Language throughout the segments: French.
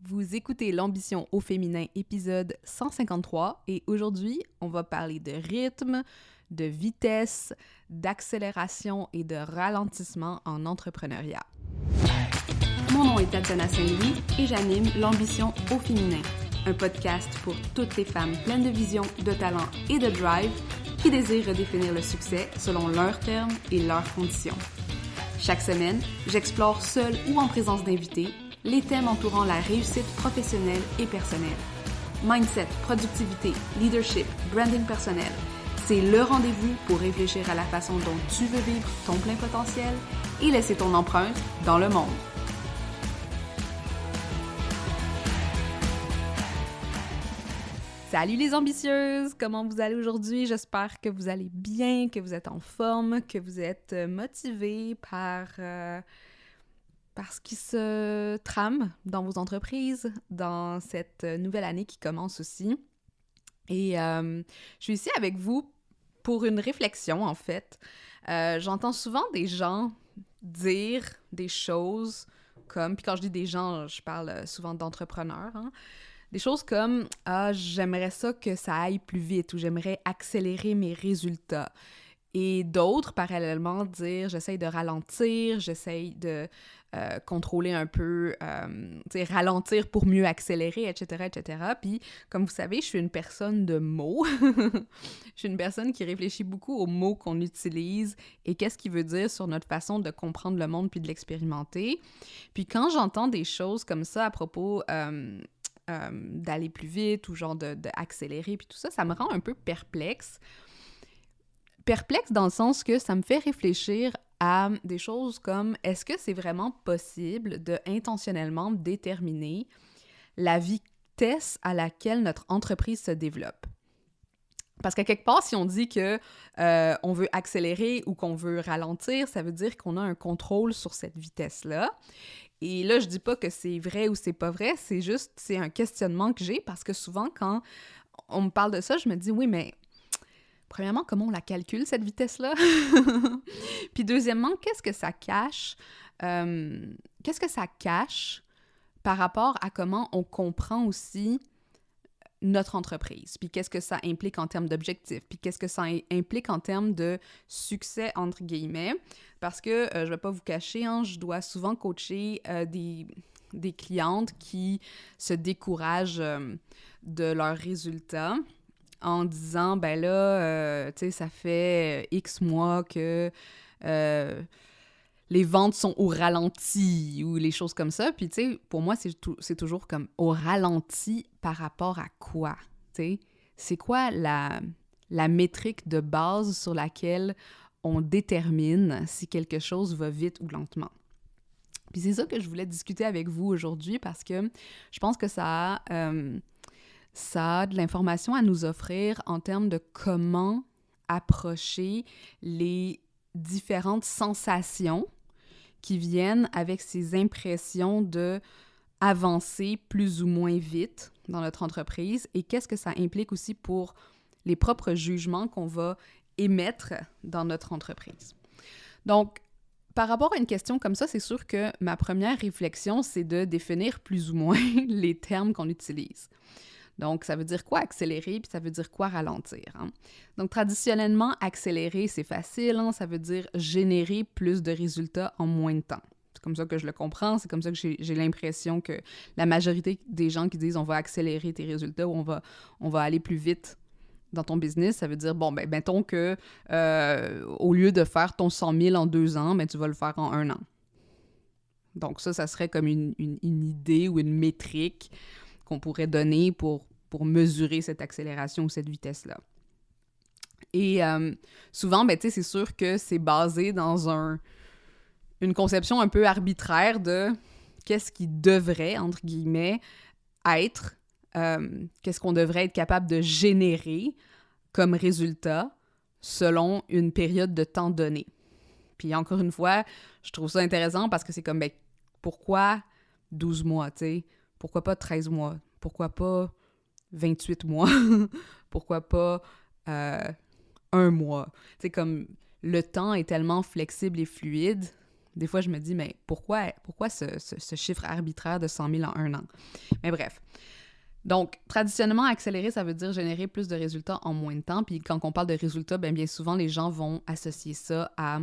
Vous écoutez l'ambition au féminin, épisode 153, et aujourd'hui, on va parler de rythme, de vitesse, d'accélération et de ralentissement en entrepreneuriat. Mon nom est Tatiana Saint-Louis et j'anime l'ambition au féminin, un podcast pour toutes les femmes pleines de vision, de talent et de drive qui désirent redéfinir le succès selon leurs termes et leurs conditions. Chaque semaine, j'explore seule ou en présence d'invités les thèmes entourant la réussite professionnelle et personnelle. Mindset, productivité, leadership, branding personnel, c'est le rendez-vous pour réfléchir à la façon dont tu veux vivre ton plein potentiel et laisser ton empreinte dans le monde. Salut les ambitieuses! Comment vous allez aujourd'hui? J'espère que vous allez bien, que vous êtes en forme, que vous êtes motivées par ce qui se trame dans vos entreprises, dans cette nouvelle année qui commence aussi. Et je suis ici avec vous pour une réflexion, en fait. J'entends souvent des gens dire des choses comme, puis quand je dis des gens, je parle souvent d'entrepreneurs, hein, des choses comme « Ah, j'aimerais ça que ça aille plus vite » ou « J'aimerais accélérer mes résultats ». Et d'autres, parallèlement, dire « J'essaye de ralentir, j'essaye de contrôler un peu, ralentir pour mieux accélérer, etc., etc. » Puis, comme vous savez, je suis une personne de mots. Je suis une personne qui réfléchit beaucoup aux mots qu'on utilise et qu'est-ce qu'il veut dire sur notre façon de comprendre le monde puis de l'expérimenter. Puis quand j'entends des choses comme ça à propos d'aller plus vite ou genre d'accélérer puis tout ça, ça me rend un peu perplexe. Perplexe dans le sens que ça me fait réfléchir à des choses comme est-ce que c'est vraiment possible de intentionnellement déterminer la vitesse à laquelle notre entreprise se développe? Parce qu'à quelque part, si on dit que on veut accélérer ou qu'on veut ralentir, ça veut dire qu'on a un contrôle sur cette vitesse-là. Et là, je dis pas que c'est vrai ou c'est pas vrai, c'est un questionnement que j'ai parce que souvent, quand on me parle de ça, je me dis, oui, mais premièrement, comment on la calcule, cette vitesse-là? Puis deuxièmement, qu'est-ce que ça cache? Qu'est-ce que ça cache par rapport à comment on comprend aussi notre entreprise? Puis qu'est-ce que ça implique en termes d'objectifs? Puis qu'est-ce que ça implique en termes de succès, entre guillemets? Parce que, je vais pas vous cacher, hein, je dois souvent coacher des clientes qui se découragent de leurs résultats en disant, ben là, tu sais, ça fait X mois que les ventes sont au ralenti ou les choses comme ça. Puis, tu sais, pour moi, c'est toujours comme au ralenti par rapport à quoi? Tu sais, c'est quoi la métrique de base sur laquelle on détermine si quelque chose va vite ou lentement? Puis c'est ça que je voulais discuter avec vous aujourd'hui parce que je pense que ça a de l'information à nous offrir en termes de comment approcher les différentes sensations qui viennent avec ces impressions de avancer plus ou moins vite dans notre entreprise et qu'est-ce que ça implique aussi pour les propres jugements qu'on va émettre dans notre entreprise. Donc, par rapport à une question comme ça, c'est sûr que ma première réflexion, c'est de définir plus ou moins les termes qu'on utilise. Donc, ça veut dire quoi accélérer, puis ça veut dire quoi ralentir, hein? Donc, traditionnellement, accélérer, c'est facile, hein? Ça veut dire générer plus de résultats en moins de temps. C'est comme ça que je le comprends, c'est comme ça que j'ai l'impression que la majorité des gens qui disent « on va accélérer tes résultats » ou on va aller plus vite dans ton business, ça veut dire, bon, ben, mettons que au lieu de faire ton 100 000 en 2 ans, ben, tu vas le faire en 1 an. Donc, ça serait comme une idée ou une métrique qu'on pourrait donner pour mesurer cette accélération ou cette vitesse-là. Et souvent, ben, tu sais, c'est sûr que c'est basé dans une conception un peu arbitraire de qu'est-ce qui devrait, entre guillemets, être, qu'est-ce qu'on devrait être capable de générer comme résultat selon une période de temps donnée. Puis encore une fois, je trouve ça intéressant parce que c'est comme, ben, pourquoi 12 mois, tu sais? Pourquoi pas 13 mois? Pourquoi pas 28 mois? Pourquoi pas 1 mois? Tu sais, comme le temps est tellement flexible et fluide des fois, je me dis, mais pourquoi ce chiffre arbitraire de 100 000 en un an? Mais bref. Donc, traditionnellement, accélérer, ça veut dire générer plus de résultats en moins de temps. Puis quand on parle de résultats, bien souvent, les gens vont associer ça à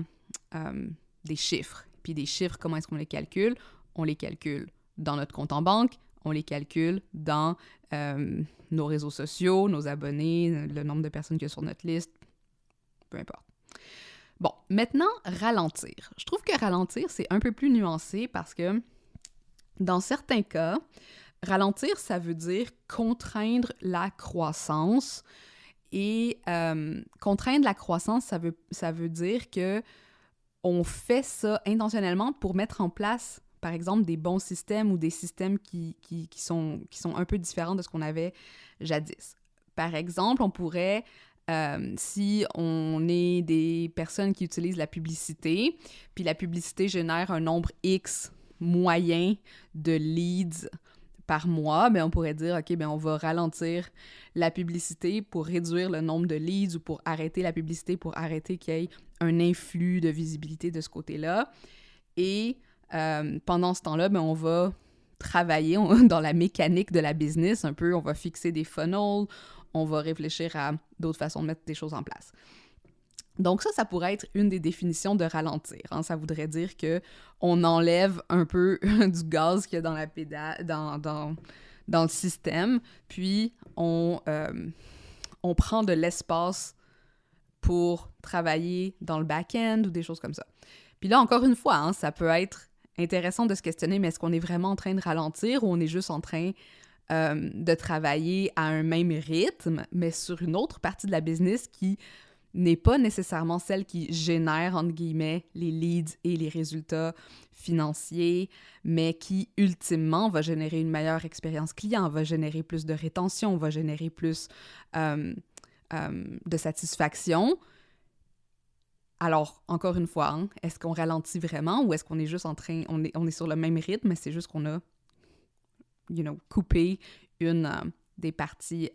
des chiffres. Puis des chiffres, comment est-ce qu'on les calcule? On les calcule dans notre compte en banque, on les calcule dans nos réseaux sociaux, nos abonnés, le nombre de personnes qu'il y a sur notre liste, peu importe. Bon, maintenant, ralentir. Je trouve que ralentir, c'est un peu plus nuancé parce que dans certains cas, ralentir, ça veut dire contraindre la croissance. Et contraindre la croissance, ça veut dire que on fait ça intentionnellement pour mettre en place, par exemple, des bons systèmes ou des systèmes qui sont un peu différents de ce qu'on avait jadis. Par exemple, on pourrait, si on est des personnes qui utilisent la publicité, puis la publicité génère un nombre X moyen de leads par mois, bien, on pourrait dire, OK, bien, on va ralentir la publicité pour réduire le nombre de leads ou pour arrêter la publicité, pour arrêter qu'il y ait un influx de visibilité de ce côté-là. Et pendant ce temps-là, bien, on va travailler dans la mécanique de la business un peu. On va fixer des funnels, on va réfléchir à d'autres façons de mettre des choses en place. Donc ça pourrait être une des définitions de ralentir. Hein. Ça voudrait dire qu'on enlève un peu du gaz qu'il y a dans la pédale, dans le système, puis on prend de l'espace pour travailler dans le back-end ou des choses comme ça. Puis là, encore une fois, hein, ça peut être intéressant de se questionner, mais est-ce qu'on est vraiment en train de ralentir ou on est juste en train de travailler à un même rythme, mais sur une autre partie de la business qui n'est pas nécessairement celle qui génère, entre guillemets, les leads et les résultats financiers, mais qui, ultimement, va générer une meilleure expérience client, va générer plus de rétention, va générer plus de satisfaction. Alors, encore une fois, hein, est-ce qu'on ralentit vraiment ou est-ce qu'on est juste en train... On est sur le même rythme, mais c'est juste qu'on a, coupé une des parties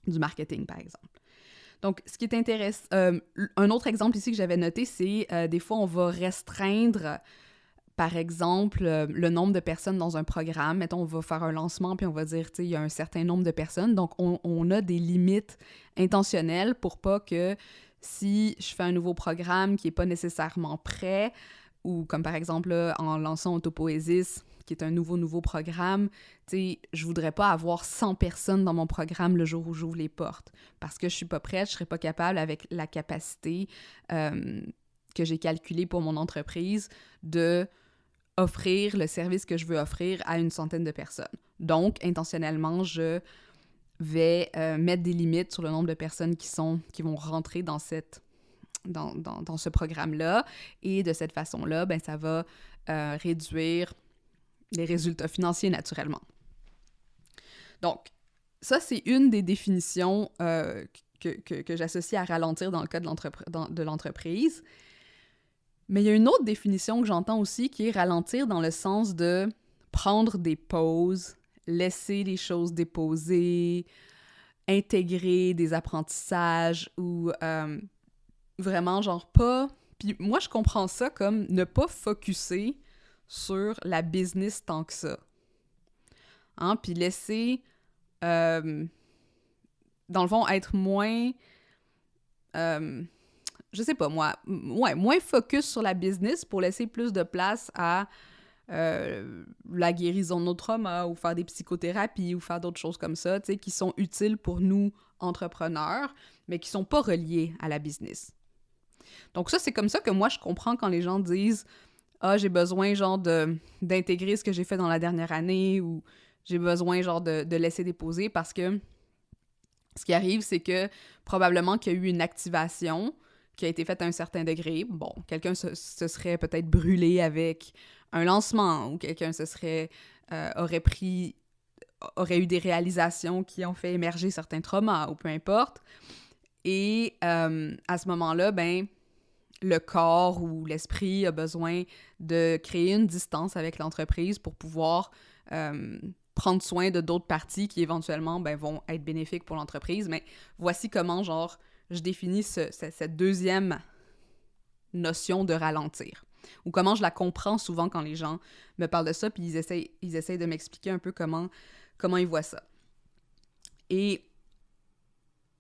du marketing, par exemple. Donc, ce qui est intéressant, un autre exemple ici que j'avais noté, c'est des fois, on va restreindre, par exemple, le nombre de personnes dans un programme. Mettons, on va faire un lancement, puis on va dire, tu sais, il y a un certain nombre de personnes. Donc, on a des limites intentionnelles pour pas que si je fais un nouveau programme qui n'est pas nécessairement prêt, ou comme par exemple, là, en lançant Autopoésis, qui est un nouveau programme, tu sais, je voudrais pas avoir 100 personnes dans mon programme le jour où j'ouvre les portes. Parce que je suis pas prête, je serais pas capable, avec la capacité que j'ai calculée pour mon entreprise, de offrir le service que je veux offrir à une centaine de personnes. Donc, intentionnellement, je vais mettre des limites sur le nombre de personnes qui vont rentrer dans ce programme-là. Et de cette façon-là, ben, ça va réduire les résultats financiers naturellement. Donc, ça, c'est une des définitions que j'associe à ralentir dans le cas de l'entreprise. Mais il y a une autre définition que j'entends aussi qui est ralentir dans le sens de prendre des pauses, laisser les choses déposer, intégrer des apprentissages ou vraiment genre pas... Puis moi, je comprends ça comme ne pas focusser sur la business tant que ça. Hein? Puis laisser, dans le fond, être moins... je sais pas, moi, moins focus sur la business pour laisser plus de place à la guérison de nos traumas ou faire des psychothérapies ou faire d'autres choses comme ça, tu sais, qui sont utiles pour nous, entrepreneurs, mais qui sont pas reliés à la business. Donc ça, c'est comme ça que moi, je comprends quand les gens disent « Ah, j'ai besoin, genre, d'intégrer ce que j'ai fait dans la dernière année » ou « J'ai besoin, genre, de laisser déposer » parce que ce qui arrive, c'est que probablement qu'il y a eu une activation qui a été faite à un certain degré. Bon, quelqu'un se serait peut-être brûlé avec un lancement ou quelqu'un aurait eu des réalisations qui ont fait émerger certains traumas ou peu importe. Et à ce moment-là, ben, le corps ou l'esprit a besoin de créer une distance avec l'entreprise pour pouvoir prendre soin de d'autres parties qui éventuellement ben, vont être bénéfiques pour l'entreprise. Mais voici comment, genre, je définis cette deuxième notion de ralentir. ou comment je la comprends souvent quand les gens me parlent de ça, puis ils essayent de m'expliquer un peu comment ils voient ça. Et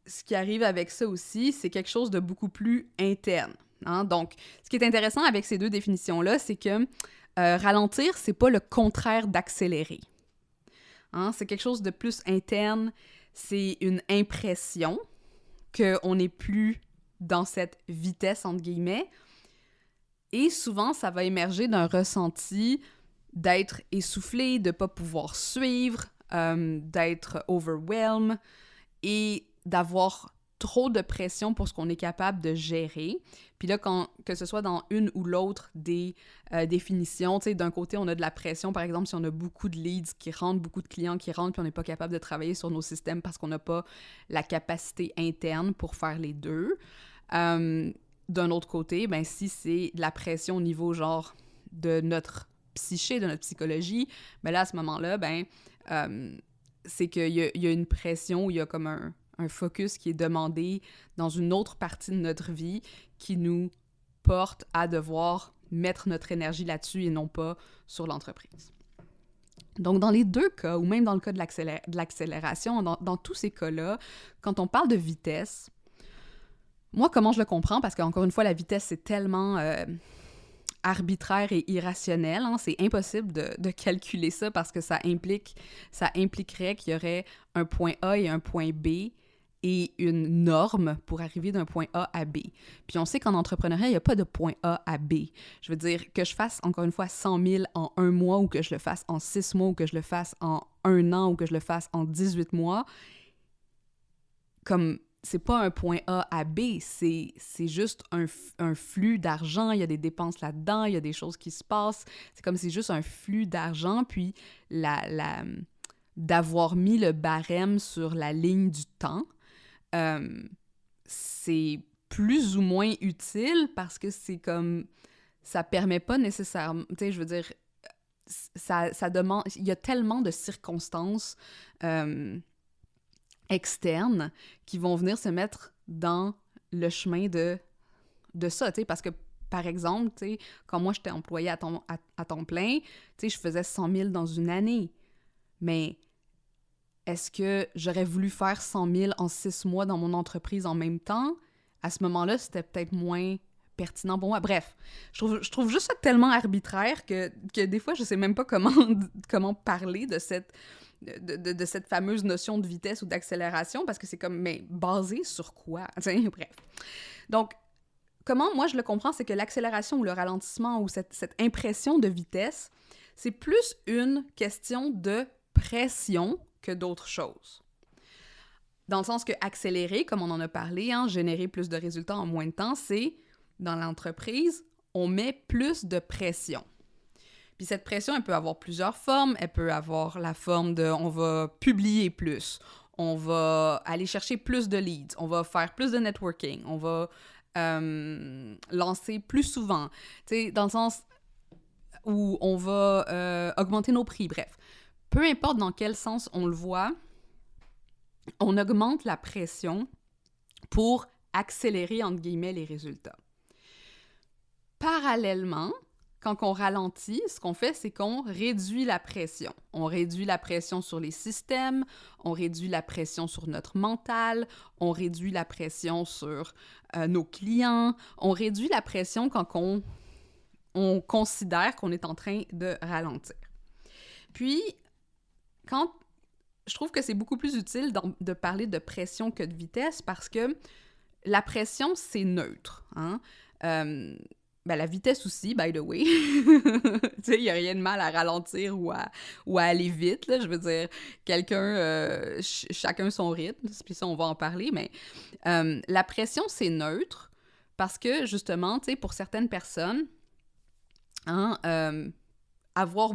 ce qui arrive avec ça aussi, c'est quelque chose de beaucoup plus interne. Hein? Donc, ce qui est intéressant avec ces deux définitions-là, c'est que ralentir, c'est pas le contraire d'accélérer. Hein? C'est quelque chose de plus interne, c'est une impression qu'on n'est plus dans cette vitesse, entre guillemets, et souvent, ça va émerger d'un ressenti d'être essoufflé, de ne pas pouvoir suivre, d'être overwhelmed et d'avoir trop de pression pour ce qu'on est capable de gérer. Puis là, que ce soit dans une ou l'autre des définitions, tu sais, d'un côté, on a de la pression, par exemple, si on a beaucoup de leads qui rentrent, beaucoup de clients qui rentrent, puis on n'est pas capable de travailler sur nos systèmes parce qu'on n'a pas la capacité interne pour faire les deux. D'un autre côté, ben si c'est de la pression au niveau, genre, de notre psyché, de notre psychologie, ben là, à ce moment-là, ben c'est qu'il y a une pression, où il y a comme un focus qui est demandé dans une autre partie de notre vie qui nous porte à devoir mettre notre énergie là-dessus et non pas sur l'entreprise. Donc, dans les deux cas, ou même dans le cas de l'accélération, dans tous ces cas-là, quand on parle de vitesse, moi, comment je le comprends, parce qu'encore une fois, la vitesse, c'est tellement arbitraire et irrationnel, hein, c'est impossible de calculer ça parce que ça impliquerait qu'il y aurait un point A et un point B et une norme pour arriver d'un point A à B. Puis on sait qu'en entrepreneuriat, il n'y a pas de point A à B. Je veux dire, que je fasse, encore une fois, 100 000 en un mois, ou que je le fasse en 6 mois, ou que je le fasse en 1 an, ou que je le fasse en 18 mois, comme c'est pas un point A à B, c'est juste un flux d'argent, il y a des dépenses là-dedans, il y a des choses qui se passent, c'est comme si c'est juste un flux d'argent, puis d'avoir mis le barème sur la ligne du temps, c'est plus ou moins utile parce que c'est comme, ça permet pas nécessairement, tu sais, je veux dire, ça demande, il y a tellement de circonstances externes qui vont venir se mettre dans le chemin de ça, tu sais, parce que, par exemple, tu sais, quand moi j'étais employée à temps plein, tu sais, je faisais 100 000 dans une année, mais est-ce que j'aurais voulu faire 100 000 en 6 mois dans mon entreprise en même temps? À ce moment-là, c'était peut-être moins pertinent pour moi. Bref, je trouve juste ça tellement arbitraire que des fois, je sais même pas comment parler de cette fameuse notion de vitesse ou d'accélération, parce que c'est comme, mais basé sur quoi? Bref. Donc, comment moi je le comprends, c'est que l'accélération ou le ralentissement ou cette impression de vitesse, c'est plus une question de pression que d'autres choses. Dans le sens que accélérer, comme on en a parlé, hein, générer plus de résultats en moins de temps, c'est, dans l'entreprise, on met plus de pression. Puis cette pression, elle peut avoir plusieurs formes. Elle peut avoir la forme de, on va publier plus, on va aller chercher plus de leads, on va faire plus de networking, on va lancer plus souvent, tu sais, dans le sens où on va augmenter nos prix, bref. Peu importe dans quel sens on le voit, on augmente la pression pour accélérer, entre guillemets, les résultats. Parallèlement, quand on ralentit, ce qu'on fait, c'est qu'on réduit la pression. On réduit la pression sur les systèmes, on réduit la pression sur notre mental, on réduit la pression sur nos clients, on réduit la pression quand on considère qu'on est en train de ralentir. Puis, je trouve que c'est beaucoup plus utile de parler de pression que de vitesse parce que la pression, c'est neutre. Hein? La vitesse aussi, by the way. Tu sais, il n'y a rien de mal à ralentir ou à aller vite. Là. Je veux dire, chacun son rythme, puis ça, on va en parler. Mais la pression, c'est neutre parce que, justement, tu sais, pour certaines personnes, hein, avoir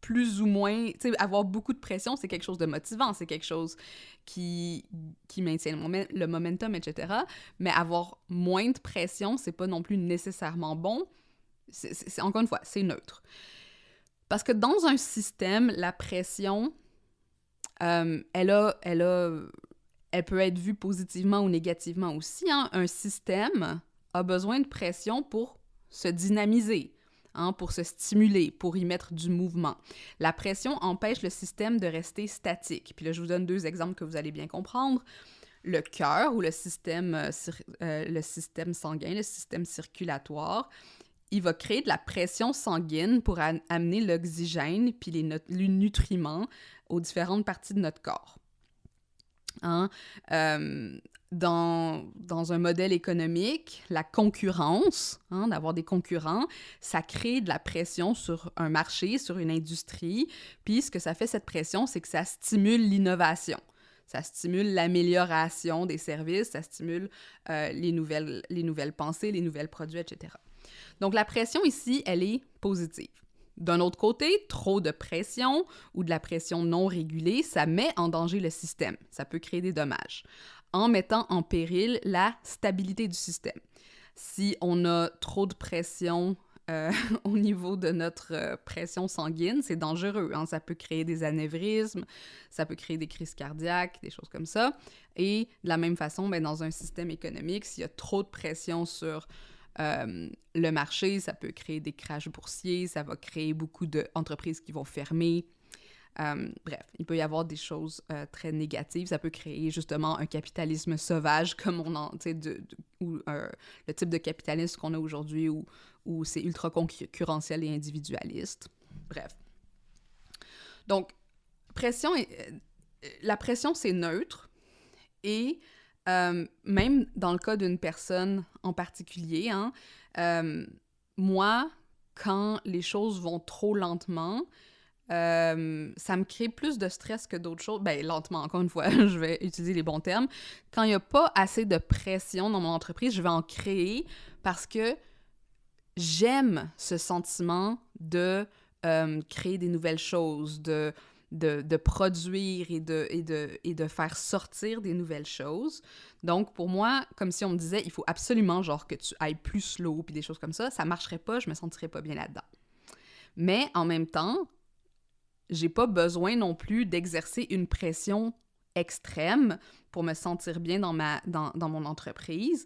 plus ou moins, tu sais, avoir beaucoup de pression, c'est quelque chose de motivant, c'est quelque chose qui maintient le momentum, etc. Mais avoir moins de pression, c'est pas non plus nécessairement bon. C'est encore une fois, c'est neutre. Parce que dans un système, la pression, elle peut être vue positivement ou négativement aussi. Hein. Un système a besoin de pression pour se dynamiser, pour se stimuler, pour y mettre du mouvement. La pression empêche le système de rester statique. Puis là, je vous donne 2 exemples que vous allez bien comprendre. Le cœur ou le système sanguin, le système circulatoire, il va créer de la pression sanguine pour amener l'oxygène puis les nutriments aux différentes parties de notre corps. Dans un modèle économique, la concurrence, d'avoir des concurrents, ça crée de la pression sur un marché, sur une industrie. Puis ce que ça fait, cette pression, c'est que ça stimule l'innovation. Ça stimule l'amélioration des services, ça stimule les nouvelles pensées, les nouvelles produits, etc. Donc la pression ici, elle est positive. D'un autre côté, trop de pression ou de la pression non régulée, ça met en danger le système. Ça peut créer des dommages, en mettant en péril la stabilité du système. Si on a trop de pression au niveau de notre pression sanguine, c'est dangereux. Ça peut créer des anévrismes, ça peut créer des crises cardiaques, des choses comme ça. Et de la même façon, dans un système économique, s'il y a trop de pression sur le marché, ça peut créer des crashs boursiers, ça va créer beaucoup d'entreprises qui vont fermer. Bref, il peut y avoir des choses très négatives. Ça peut créer justement un capitalisme sauvage, comme le type de capitalisme qu'on a aujourd'hui où c'est ultra concurrentiel et individualiste. Bref. Donc, la pression, c'est neutre. Et même dans le cas d'une personne en particulier, moi, quand les choses vont trop lentement, ça me crée plus de stress que d'autres choses. Lentement, encore une fois, je vais utiliser les bons termes. Quand il n'y a pas assez de pression dans mon entreprise, je vais en créer parce que j'aime ce sentiment de créer des nouvelles choses, de produire et de faire sortir des nouvelles choses. Donc, pour moi, comme si on me disait, il faut absolument que tu ailles plus slow puis des choses comme ça marcherait pas, je me sentirais pas bien là-dedans. Mais en même temps, j'ai pas besoin non plus d'exercer une pression extrême pour me sentir bien dans mon entreprise.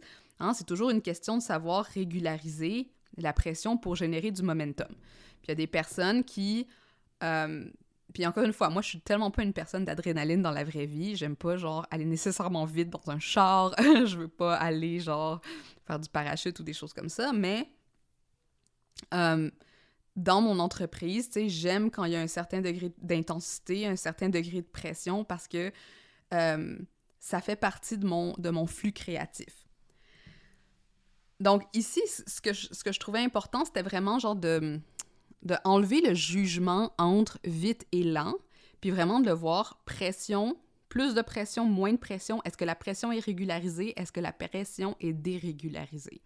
C'est toujours une question de savoir régulariser la pression pour générer du momentum. Puis il y a des personnes qui... Puis encore une fois, moi, je suis tellement pas une personne d'adrénaline dans la vraie vie. J'aime pas, aller nécessairement vite dans un char. Je veux pas aller, faire du parachute ou des choses comme ça. Mais dans mon entreprise, j'aime quand il y a un certain degré d'intensité, un certain degré de pression parce que ça fait partie de mon flux créatif. Donc ici, ce que je trouvais important, c'était vraiment de enlever le jugement entre vite et lent, puis vraiment de le voir pression, plus de pression, moins de pression. Est-ce que la pression est régularisée? Est-ce que la pression est dérégularisée?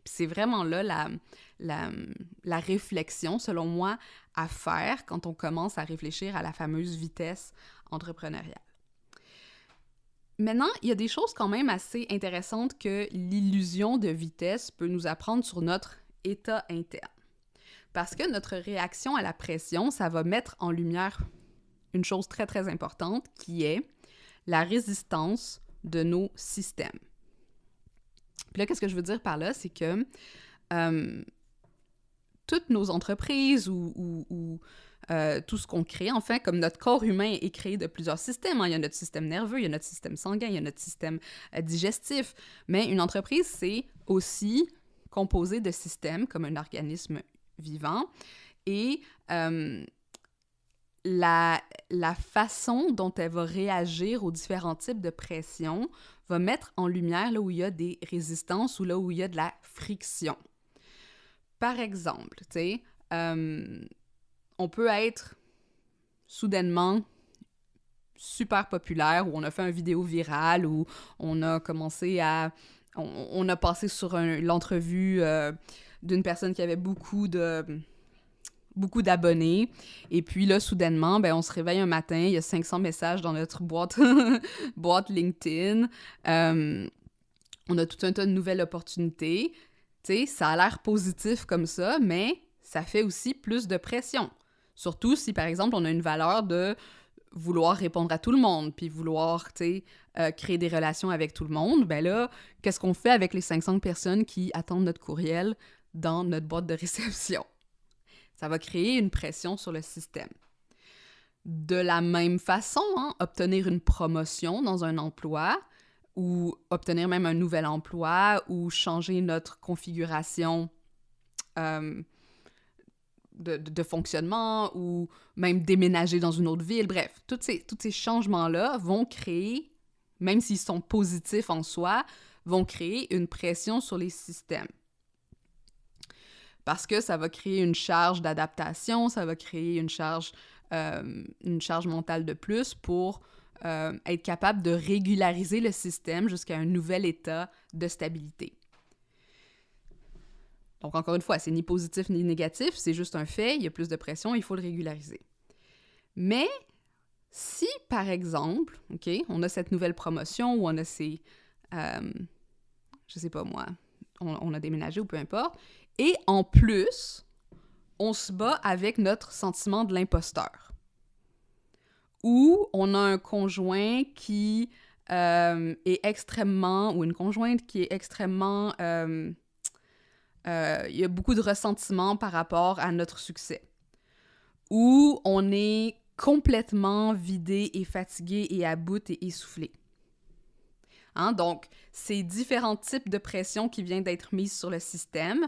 Puis c'est vraiment là la réflexion, selon moi, à faire quand on commence à réfléchir à la fameuse vitesse entrepreneuriale. Maintenant, il y a des choses quand même assez intéressantes que l'illusion de vitesse peut nous apprendre sur notre état interne. Parce que notre réaction à la pression, ça va mettre en lumière une chose très, très importante qui est la résistance de nos systèmes. Puis là, qu'est-ce que je veux dire par là? C'est que toutes nos entreprises ou tout ce qu'on crée, enfin, comme notre corps humain est créé de plusieurs systèmes. Il y a notre système nerveux, il y a notre système sanguin, il y a notre système digestif. Mais une entreprise, c'est aussi composé de systèmes comme un organisme vivant. Et la façon dont elle va réagir aux différents types de pression va mettre en lumière là où il y a des résistances ou là où il y a de la friction. Par exemple, on peut être soudainement super populaire, ou on a fait une vidéo virale, ou on a commencé à... On a passé sur l'entrevue d'une personne qui avait beaucoup d'abonnés, et puis là, soudainement, on se réveille un matin, il y a 500 messages dans notre boîte LinkedIn, on a tout un tas de nouvelles opportunités, ça a l'air positif comme ça, mais ça fait aussi plus de pression. Surtout si, par exemple, on a une valeur de vouloir répondre à tout le monde, puis vouloir, créer des relations avec tout le monde, là, qu'est-ce qu'on fait avec les 500 personnes qui attendent notre courriel dans notre boîte de réception. Ça va créer une pression sur le système. De la même façon, obtenir une promotion dans un emploi ou obtenir même un nouvel emploi ou changer notre configuration de fonctionnement ou même déménager dans une autre ville. Bref, tous ces changements-là vont créer, même s'ils sont positifs en soi, vont créer une pression sur les systèmes. Parce que ça va créer une charge d'adaptation, ça va créer une charge mentale de plus pour être capable de régulariser le système jusqu'à un nouvel état de stabilité. Donc, encore une fois, c'est ni positif ni négatif, c'est juste un fait, il y a plus de pression, il faut le régulariser. Mais si, par exemple, OK, on a cette nouvelle promotion ou on a ces... je sais pas moi, on a déménagé ou peu importe, et en plus, on se bat avec notre sentiment de l'imposteur. Ou on a un conjoint qui est extrêmement... ou une conjointe qui est extrêmement... il y a beaucoup de ressentiment par rapport à notre succès. Ou on est complètement vidé et fatigué et à bout et essoufflé. Donc, ces différents types de pression qui viennent d'être mises sur le système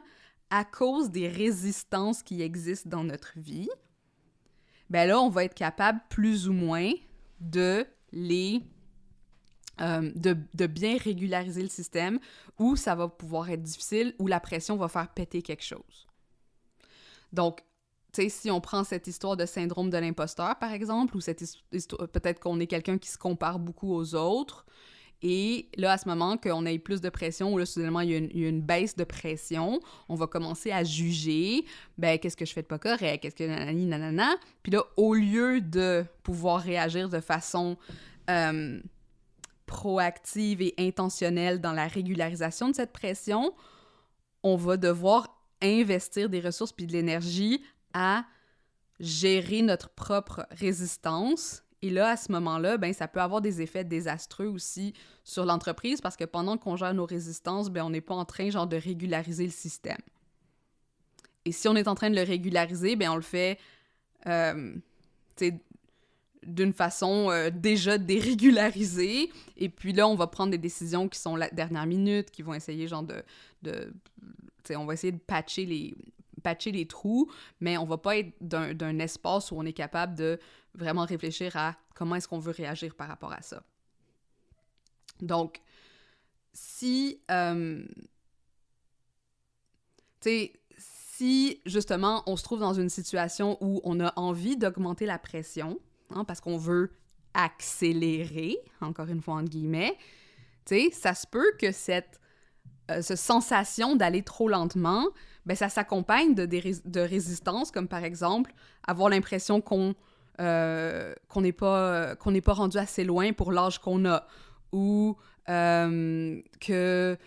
à cause des résistances qui existent dans notre vie, ben là, on va être capable plus ou moins de les... de bien régulariser le système, où ça va pouvoir être difficile, où la pression va faire péter quelque chose. Donc, tu sais, si on prend cette histoire de syndrome de l'imposteur, par exemple, ou cette histoire, peut-être qu'on est quelqu'un qui se compare beaucoup aux autres, et là, à ce moment qu'on ait plus de pression, ou là, soudainement, il y a une baisse de pression, on va commencer à juger, ben, qu'est-ce que je fais de pas correct, qu'est-ce que nanani, nanana, puis là, au lieu de pouvoir réagir de façon proactive et intentionnelle dans la régularisation de cette pression, on va devoir investir des ressources puis de l'énergie à gérer notre propre résistance. Et là, à ce moment-là, ben, ça peut avoir des effets désastreux aussi sur l'entreprise parce que pendant qu'on gère nos résistances, ben, on n'est pas en train genre de régulariser le système. Et si on est en train de le régulariser, ben, on le fait d'une façon déjà dérégularisée. Et puis là, on va prendre des décisions qui sont la dernière minute, qui vont essayer genre on va essayer de patcher les trous, mais on va pas être d'un espace où on est capable de vraiment réfléchir à comment est-ce qu'on veut réagir par rapport à ça. Donc, si justement on se trouve dans une situation où on a envie d'augmenter la pression, parce qu'on veut accélérer, encore une fois entre guillemets, ça se peut que cette sensation d'aller trop lentement, ben ça s'accompagne de résistances, comme par exemple avoir l'impression qu'on n'est pas rendu assez loin pour l'âge qu'on a, ou que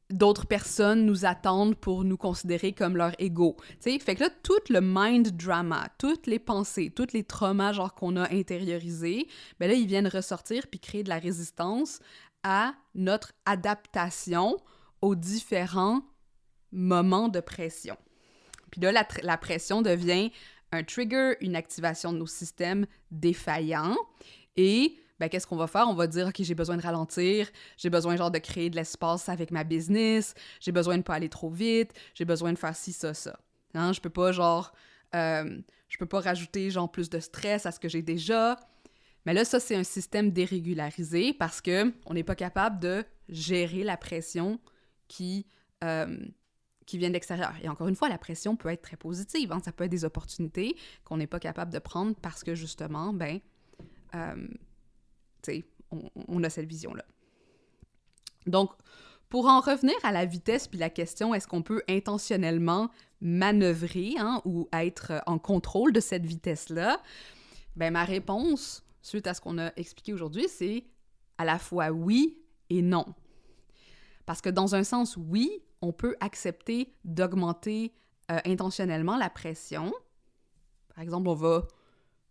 d'autres personnes nous attendent pour nous considérer comme leur ego. Fait que là, tout le mind drama, toutes les pensées, tous les traumas genre qu'on a intériorisés, ben là, ils viennent ressortir puis créer de la résistance à notre adaptation aux différents moments de pression. Puis là, la pression devient un trigger, une activation de nos systèmes défaillants. Et ben, qu'est-ce qu'on va faire? On va dire, OK, j'ai besoin de ralentir, j'ai besoin genre de créer de l'espace avec ma business, j'ai besoin de pas aller trop vite, j'ai besoin de faire ci, ça, ça. Je peux pas je peux pas rajouter genre plus de stress à ce que j'ai déjà. Mais là, ça, c'est un système dérégularisé parce que on n'est pas capable de gérer la pression qui vient de l'extérieur. Et encore une fois, la pression peut être très positive. Ça peut être des opportunités qu'on n'est pas capable de prendre parce que justement, on a cette vision-là. Donc, pour en revenir à la vitesse puis la question, est-ce qu'on peut intentionnellement manœuvrer ou être en contrôle de cette vitesse-là? Ben, ma réponse, suite à ce qu'on a expliqué aujourd'hui, c'est à la fois oui et non. Parce que dans un sens, oui, on peut accepter d'augmenter intentionnellement la pression. Par exemple, on va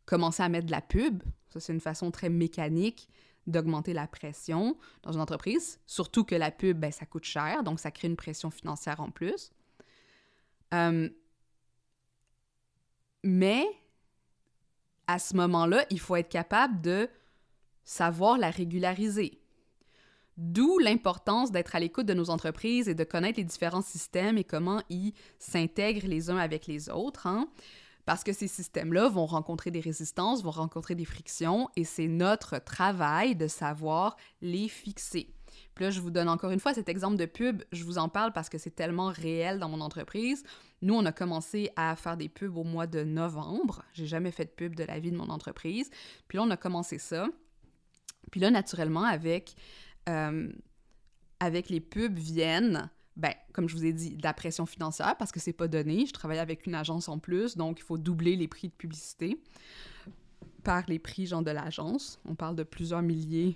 commencer à mettre de la pub. Ça, c'est une façon très mécanique d'augmenter la pression dans une entreprise. Surtout que la pub, ça coûte cher, donc ça crée une pression financière en plus. Euh, mais à ce moment-là, il faut être capable de savoir la régulariser. D'où l'importance d'être à l'écoute de nos entreprises et de connaître les différents systèmes et comment ils s'intègrent les uns avec les autres, hein? Parce que ces systèmes-là vont rencontrer des résistances, vont rencontrer des frictions, et c'est notre travail de savoir les fixer. Puis là, je vous donne encore une fois cet exemple de pub, je vous en parle parce que c'est tellement réel dans mon entreprise. Nous, on a commencé à faire des pubs au mois de novembre. J'ai jamais fait de pub de la vie de mon entreprise. Puis là, on a commencé ça. Puis là, naturellement, avec les pubs viennent, comme je vous ai dit, de la pression financière parce que c'est pas donné. Je travaille avec une agence en plus, donc il faut doubler les prix de publicité par les prix, genre, de l'agence. On parle de plusieurs milliers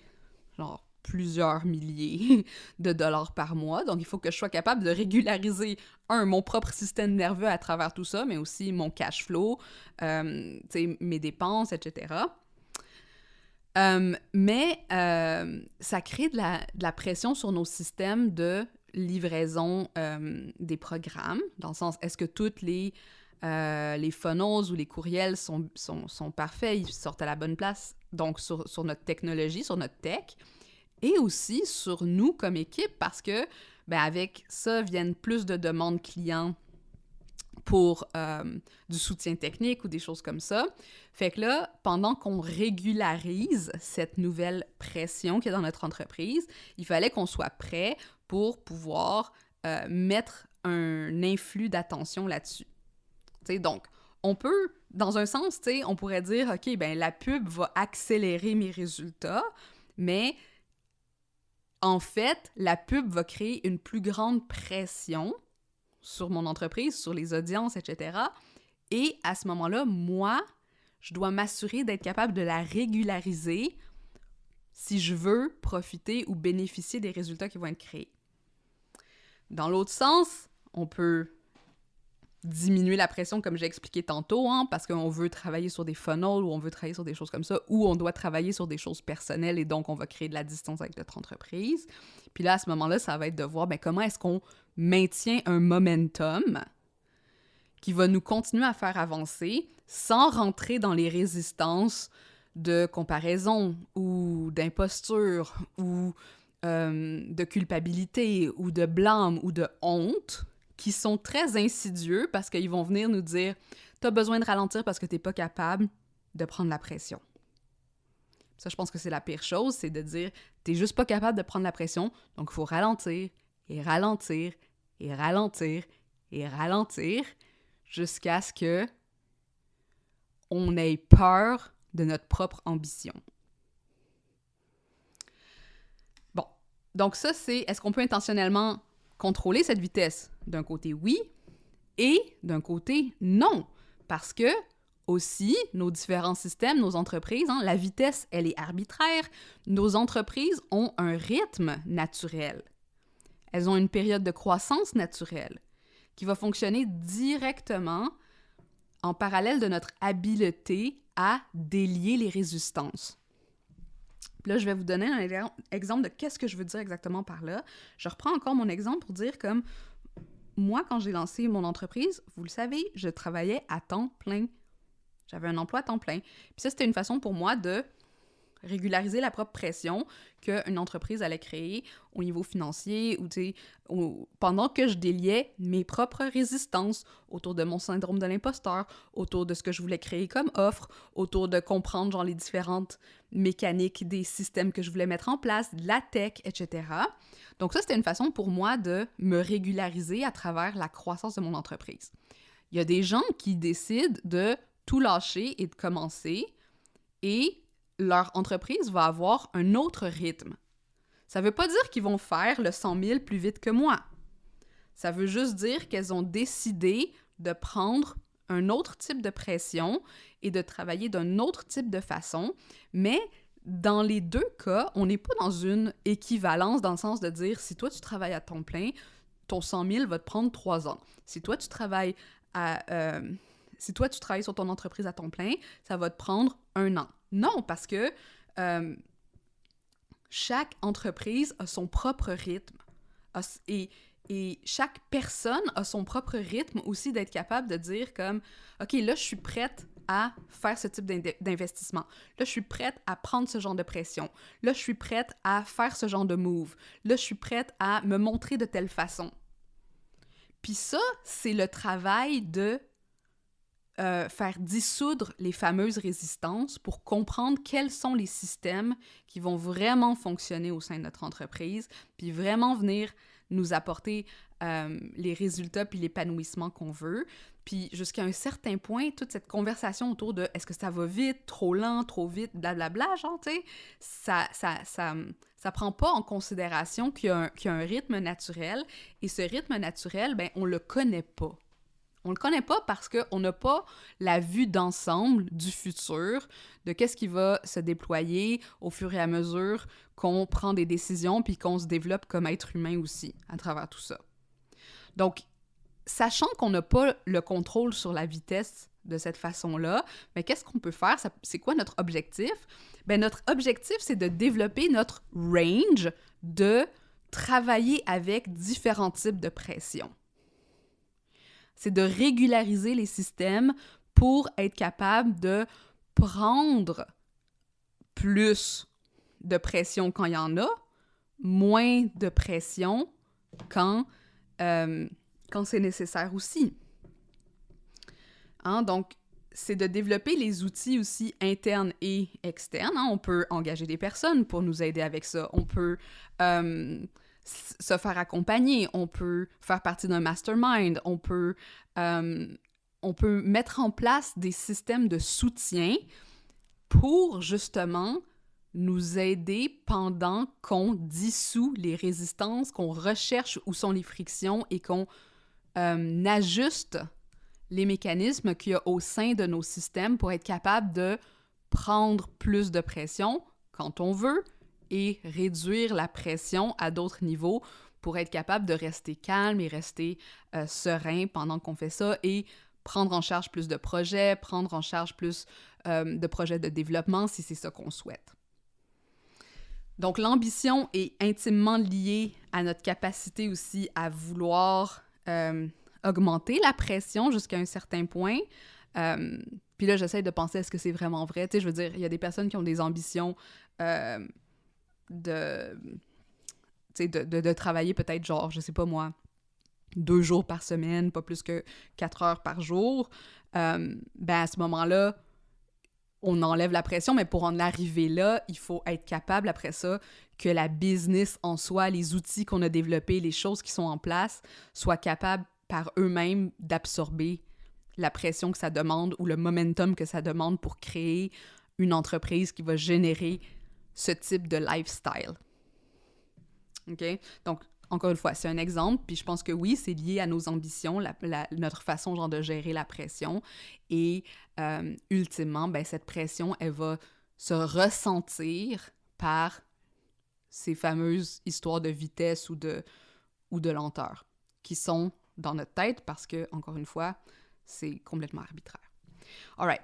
de dollars par mois. Donc, il faut que je sois capable de régulariser, mon propre système nerveux à travers tout ça, mais aussi mon cash flow, mes dépenses, etc. Mais ça crée de la pression sur nos systèmes de livraison des programmes, dans le sens, est-ce que toutes les funnels ou les courriels sont parfaits, ils sortent à la bonne place, donc sur notre technologie, sur notre tech, et aussi sur nous comme équipe, parce que avec ça viennent plus de demandes clients pour du soutien technique ou des choses comme ça. Fait que là, pendant qu'on régularise cette nouvelle pression qu'il y a dans notre entreprise, il fallait qu'on soit prêt pour pouvoir mettre un influx d'attention là-dessus. T'sais, donc, on peut, dans un sens, on pourrait dire, OK, la pub va accélérer mes résultats, mais en fait, la pub va créer une plus grande pression sur mon entreprise, sur les audiences, etc. Et à ce moment-là, moi, je dois m'assurer d'être capable de la régulariser si je veux profiter ou bénéficier des résultats qui vont être créés. Dans l'autre sens, on peut diminuer la pression, comme j'ai expliqué tantôt, parce qu'on veut travailler sur des funnels ou on veut travailler sur des choses comme ça, ou on doit travailler sur des choses personnelles et donc on va créer de la distance avec notre entreprise. Puis là, à ce moment-là, ça va être de voir comment est-ce qu'on maintient un momentum qui va nous continuer à faire avancer sans rentrer dans les résistances de comparaison ou d'imposture ou de culpabilité ou de blâme ou de honte qui sont très insidieux parce qu'ils vont venir nous dire « T'as besoin de ralentir parce que t'es pas capable de prendre la pression. » Ça, je pense que c'est la pire chose, c'est de dire « T'es juste pas capable de prendre la pression, donc il faut ralentir et ralentir et ralentir et ralentir jusqu'à ce que on ait peur de notre propre ambition. » Bon, donc ça, c'est est-ce qu'on peut intentionnellement contrôler cette vitesse? D'un côté, oui, et d'un côté, non. Parce que, aussi, nos différents systèmes, nos entreprises, la vitesse, elle est arbitraire. Nos entreprises ont un rythme naturel. Elles ont une période de croissance naturelle qui va fonctionner directement en parallèle de notre habileté à délier les résistances. Puis là, je vais vous donner un exemple de qu'est-ce que je veux dire exactement par là. Je reprends encore mon exemple pour dire comme moi, quand j'ai lancé mon entreprise, vous le savez, je travaillais à temps plein. J'avais un emploi à temps plein. Puis ça, c'était une façon pour moi de régulariser la propre pression qu'une entreprise allait créer au niveau financier ou pendant que je déliais mes propres résistances autour de mon syndrome de l'imposteur, autour de ce que je voulais créer comme offre, autour de comprendre genre les différentes mécaniques des systèmes que je voulais mettre en place, de la tech, etc. Donc ça, c'était une façon pour moi de me régulariser à travers la croissance de mon entreprise. Il y a des gens qui décident de tout lâcher et de commencer et leur entreprise va avoir un autre rythme. Ça ne veut pas dire qu'ils vont faire le 100 000 plus vite que moi. Ça veut juste dire qu'elles ont décidé de prendre un autre type de pression et de travailler d'un autre type de façon, mais dans les deux cas, on n'est pas dans une équivalence dans le sens de dire si toi tu travailles à temps plein, ton 100 000 va te prendre 3 ans. Si toi tu travailles sur ton entreprise à temps plein, ça va te prendre 1 an. Non, parce que chaque entreprise a son propre rythme et Et chaque personne a son propre rythme aussi d'être capable de dire comme « OK, là, je suis prête à faire ce type d'investissement. Là, je suis prête à prendre ce genre de pression. Là, je suis prête à faire ce genre de move. Là, je suis prête à me montrer de telle façon. » Puis ça, c'est le travail de faire dissoudre les fameuses résistances pour comprendre quels sont les systèmes qui vont vraiment fonctionner au sein de notre entreprise, puis vraiment venir nous apporter les résultats puis l'épanouissement qu'on veut. Puis jusqu'à un certain point, toute cette conversation autour de est-ce que ça va vite, trop lent, trop vite, blablabla, genre, tu sais, ça prend pas en considération qu'il y a un rythme naturel, et ce rythme naturel, ben on le connaît pas. On le connaît pas parce qu'on n'a pas la vue d'ensemble du futur, de qu'est-ce qui va se déployer au fur et à mesure qu'on prend des décisions puis qu'on se développe comme être humain aussi à travers tout ça. Donc, sachant qu'on n'a pas le contrôle sur la vitesse de cette façon-là, mais qu'est-ce qu'on peut faire? C'est quoi notre objectif? Ben, notre objectif, c'est de développer notre range, de travailler avec différents types de pression. C'est de régulariser les systèmes pour être capable de prendre plus de pression quand il y en a, moins de pression quand c'est nécessaire aussi. Hein? Donc, c'est de développer les outils aussi internes et externes. Hein? On peut engager des personnes pour nous aider avec ça. On peut se faire accompagner, on peut faire partie d'un mastermind, on peut mettre en place des systèmes de soutien pour justement nous aider pendant qu'on dissout les résistances, qu'on recherche où sont les frictions et qu'on ajuste les mécanismes qu'il y a au sein de nos systèmes pour être capable de prendre plus de pression quand on veut, et réduire la pression à d'autres niveaux pour être capable de rester calme et rester serein pendant qu'on fait ça, et prendre en charge plus de projets, prendre en charge plus de projets de développement si c'est ça qu'on souhaite. Donc, l'ambition est intimement liée à notre capacité aussi à vouloir augmenter la pression jusqu'à un certain point. Puis là, j'essaie de penser, est-ce que c'est vraiment vrai? Tu sais, je veux dire, il y a des personnes qui ont des ambitions de travailler peut-être genre, je sais pas moi, 2 jours par semaine, pas plus que 4 heures par jour, ben à ce moment-là, on enlève la pression, mais pour en arriver là, il faut être capable après ça que la business en soi, les outils qu'on a développés, les choses qui sont en place, soient capables par eux-mêmes d'absorber la pression que ça demande ou le momentum que ça demande pour créer une entreprise qui va générer ce type de lifestyle. OK? Donc, encore une fois, c'est un exemple, puis je pense que oui, c'est lié à nos ambitions, notre façon genre de gérer la pression, et ultimement, ben, cette pression, elle va se ressentir par ces fameuses histoires de vitesse ou de lenteur qui sont dans notre tête parce que, encore une fois, c'est complètement arbitraire. All right.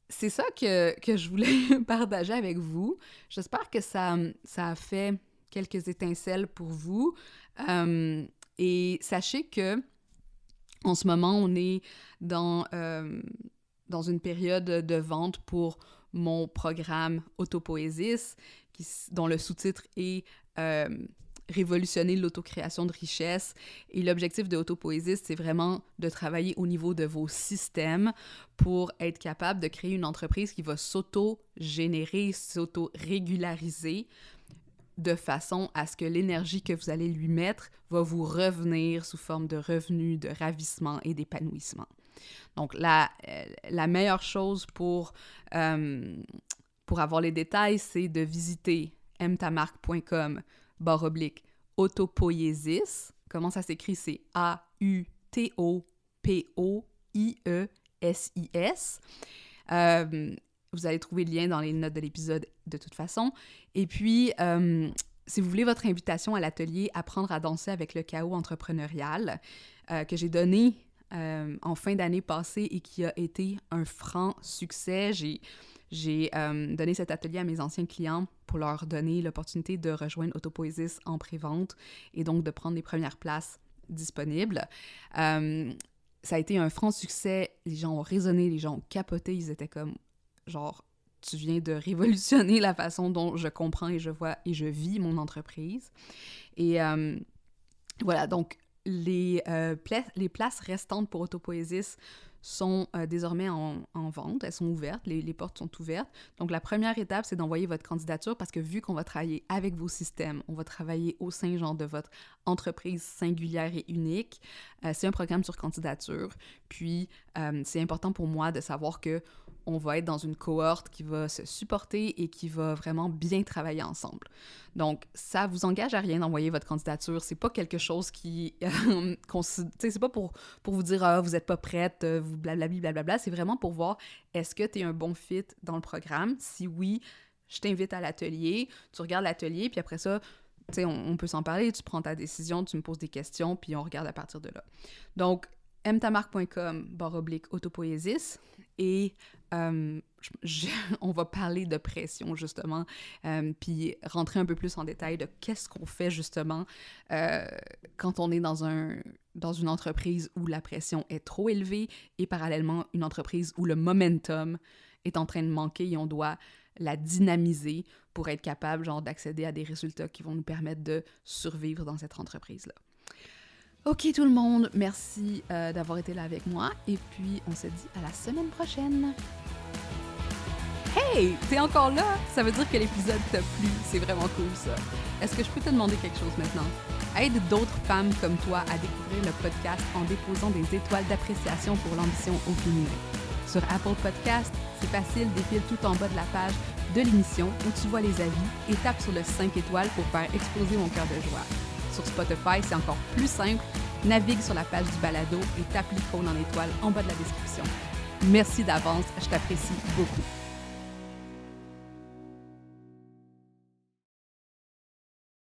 C'est ça que je voulais partager avec vous. J'espère que ça a fait quelques étincelles pour vous. Et sachez que en ce moment, on est dans une période de vente pour mon programme Autopoésis, dont le sous-titre est Révolutionner l'autocréation de richesse. Et l'objectif de Autopoésis, c'est vraiment de travailler au niveau de vos systèmes pour être capable de créer une entreprise qui va s'auto-générer, s'auto-régulariser de façon à ce que l'énergie que vous allez lui mettre va vous revenir sous forme de revenus, de ravissement et d'épanouissement. Donc, la meilleure chose pour avoir les détails, c'est de visiter mtamarque.com/autopoiesis. Comment ça s'écrit? C'est AUTOPOIESIS. Vous allez trouver le lien dans les notes de l'épisode de toute façon. Et puis, si vous voulez votre invitation à l'atelier Apprendre à danser avec le chaos entrepreneurial, que j'ai donné en fin d'année passée et qui a été un franc succès, j'ai j'ai donné cet atelier à mes anciens clients pour leur donner l'opportunité de rejoindre Autopoiesis en pré-vente et donc de prendre les premières places disponibles. Ça a été un franc succès, les gens ont résonné, les gens ont capoté, ils étaient comme genre « tu viens de révolutionner la façon dont je comprends et je vois et je vis mon entreprise ». Et voilà, donc les places restantes pour Autopoiesis sont désormais en vente, elles sont ouvertes, les portes sont ouvertes. Donc la première étape, c'est d'envoyer votre candidature parce que vu qu'on va travailler avec vos systèmes, on va travailler au sein genre de votre entreprise singulière et unique, c'est un programme sur candidature. Puis c'est important pour moi de savoir que on va être dans une cohorte qui va se supporter et qui va vraiment bien travailler ensemble. Donc, ça vous engage à rien d'envoyer votre candidature. C'est pas quelque chose qui... c'est pas pour vous dire « Ah, vous êtes pas prête, vous blablabli, blablabla ». C'est vraiment pour voir est-ce que tu es un bon fit dans le programme. Si oui, je t'invite à l'atelier. Tu regardes l'atelier, puis après ça, tu sais, on peut s'en parler. Tu prends ta décision, tu me poses des questions, puis on regarde à partir de là. Donc, mtamarque.com/autopoiesis et on va parler de pression justement, puis rentrer un peu plus en détail de qu'est-ce qu'on fait justement quand on est dans une entreprise où la pression est trop élevée et parallèlement une entreprise où le momentum est en train de manquer et on doit la dynamiser pour être capable genre d'accéder à des résultats qui vont nous permettre de survivre dans cette entreprise-là. Ok tout le monde, merci d'avoir été là avec moi et puis on se dit à la semaine prochaine. Hey, t'es encore là? Ça veut dire que l'épisode t'a plu, c'est vraiment cool ça. Est-ce que je peux te demander quelque chose maintenant? Aide d'autres femmes comme toi à découvrir le podcast en déposant des étoiles d'appréciation pour l'ambition au féminin. Sur Apple Podcast, c'est facile, défile tout en bas de la page de l'émission où tu vois les avis et tape sur le 5 étoiles pour faire exploser mon cœur de joie. Sur Spotify, c'est encore plus simple. Navigue sur la page du balado et tape l'icône en étoile en bas de la description. Merci d'avance, je t'apprécie beaucoup.